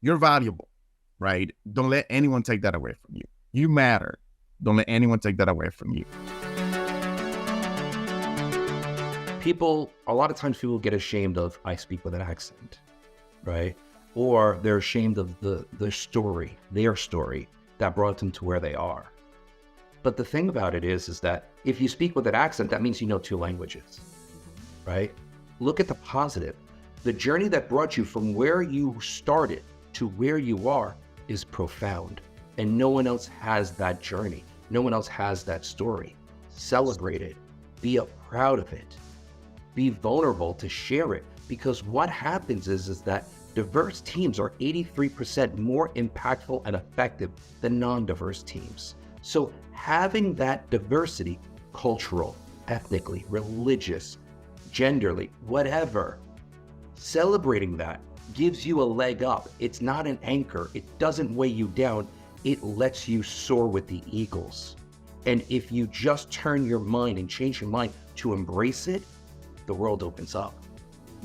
You're valuable, right? Don't let anyone take that away from you. You matter. Don't let anyone take that away from you. A lot of times people get ashamed of, I speak with an accent, right? Or they're ashamed of their story that brought them to where they are. But the thing about it is that if you speak with an accent, that means you know 2 languages, right? Look at the positive. The journey that brought you from where you started to where you are is profound. And no one else has that journey. No one else has that story. Celebrate it. Be proud of it. Be vulnerable to share it. Because what happens is that diverse teams are 83% more impactful and effective than non-diverse teams. So having that diversity, cultural, ethnically, religious, genderly, whatever, celebrating that gives you a leg up. It's not an anchor. It doesn't weigh you down. It lets you soar with the eagles. And if you just turn your mind and change your mind to embrace it, the world opens up.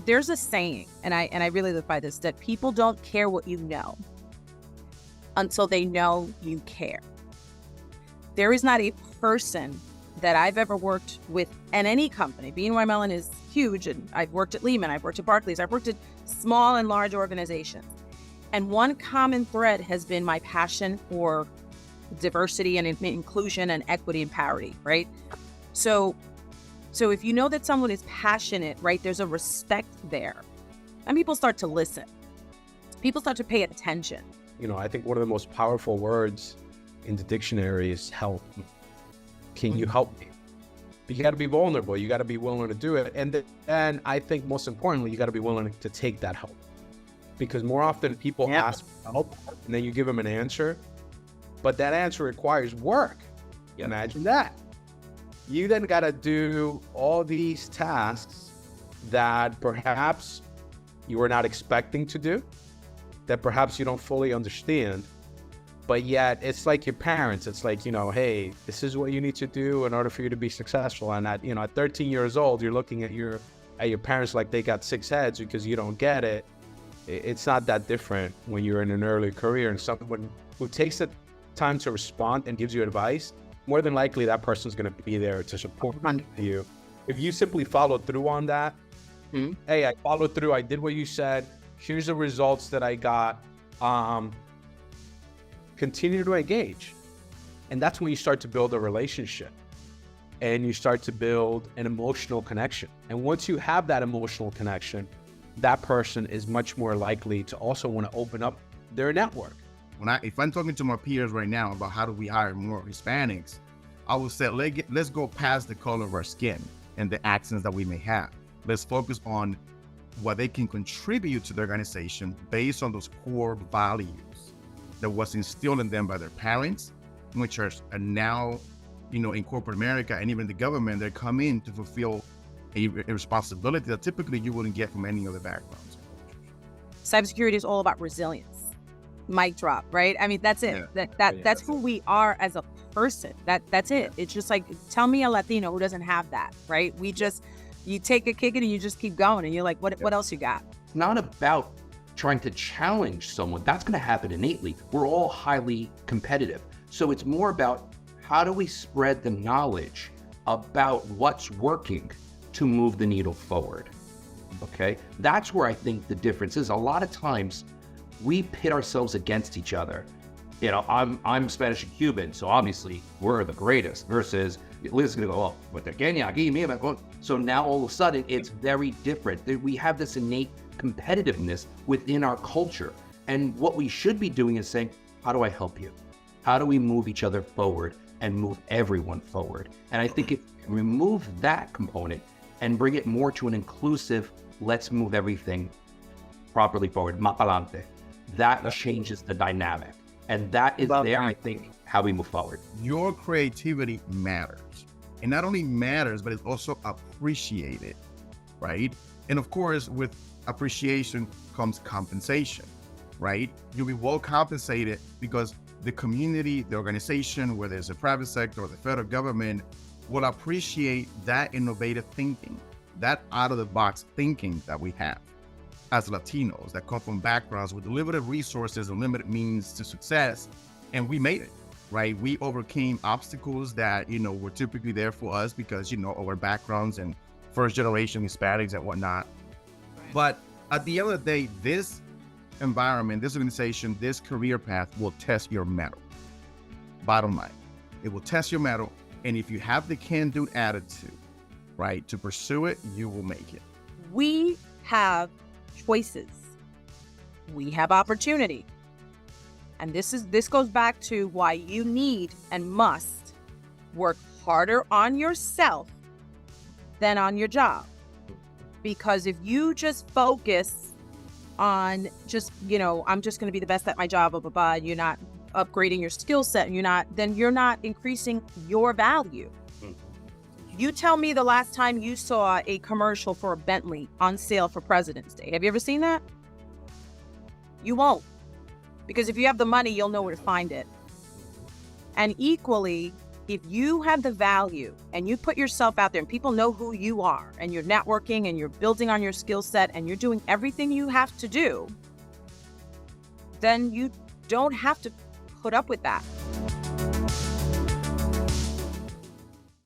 There's a saying, and I really live by this, that people don't care what you know until they know you care. There is not a person that I've ever worked with in any company. BNY Mellon is huge, and I've worked at Lehman, I've worked at Barclays, I've worked at small and large organizations. And one common thread has been my passion for diversity and inclusion and equity and parity, right? So if you know that someone is passionate, right, there's a respect there. And people start to listen. People start to pay attention. I think one of the most powerful words in the dictionary is help. Can you help me? But you got to be vulnerable. You got to be willing to do it. And I think most importantly, you got to be willing to take that help. Because more often people ask for help and then you give them an answer, but that answer requires work. Yep. Imagine that. You then got to do all these tasks that perhaps you were not expecting to do, that perhaps you don't fully understand, but yet it's like your parents. It's like, hey, this is what you need to do in order for you to be successful. And at 13 years old, you're looking at your parents like they got 6 heads because you don't get it. It's not that different when you're in an early career, and someone who takes the time to respond and gives you advice, more than likely that person's going to be there to support you. If you simply follow through on that, hey, I followed through, I did what you said, here's the results that I got, continue to engage. And that's when you start to build a relationship and you start to build an emotional connection. And once you have that emotional connection, that person is much more likely to also want to open up their network. If I'm talking to my peers right now about how do we hire more Hispanics, I would say, let's go past the color of our skin and the accents that we may have. Let's focus on what they can contribute to the organization based on those core values that was instilled in them by their parents, which are now, in corporate America and even the government, they come in to fulfill a responsibility that typically you wouldn't get from any other backgrounds. Cybersecurity is all about resilience. Mic drop, right? I mean, that's it. Yeah. That's who we are as a person. That's it. It's just like, tell me a Latino who doesn't have that, right? You take a kick it and you just keep going and you're like, what else you got? It's not about trying to challenge someone. That's going to happen innately. We're all highly competitive. So it's more about how do we spread the knowledge about what's working to move the needle forward. Okay? That's where I think the difference is. A lot of times we pit ourselves against each other. I'm Spanish and Cuban, so obviously we're the greatest, versus Liz is gonna go, so now all of a sudden it's very different. We have this innate competitiveness within our culture. And what we should be doing is saying, how do I help you? How do we move each other forward and move everyone forward? And I think if you remove that component and bring it more to an inclusive, let's move everything properly forward, más pa'lante, that changes the dynamic. And that is I think, how we move forward. Your creativity matters. And not only matters, but it's also appreciated, right? And of course, with appreciation comes compensation, right? You'll be well compensated because the community, the organization, whether it's the private sector or the federal government, will appreciate that innovative thinking, that out-of-the-box thinking that we have. as Latinos that come from backgrounds with limited resources and limited means to success, and we made it, right? We overcame obstacles that, were typically there for us because, our backgrounds and first generation Hispanics and whatnot. But at the end of the day, this environment, this organization, this career path will test your mettle. Bottom line, it will test your mettle. And if you have the can-do attitude, right, to pursue it, you will make it. We have choices. We have opportunity. And this goes back to why you need and must work harder on yourself than on your job. Because if you just focus on I'm just going to be the best at my job, blah, blah, blah, you're not upgrading your skill set, and you're not increasing your value. You tell me the last time you saw a commercial for a Bentley on sale for President's Day. Have you ever seen that? You won't. Because if you have the money, you'll know where to find it. And equally, if you have the value and you put yourself out there and people know who you are and you're networking and you're building on your skill set and you're doing everything you have to do, then you don't have to put up with that.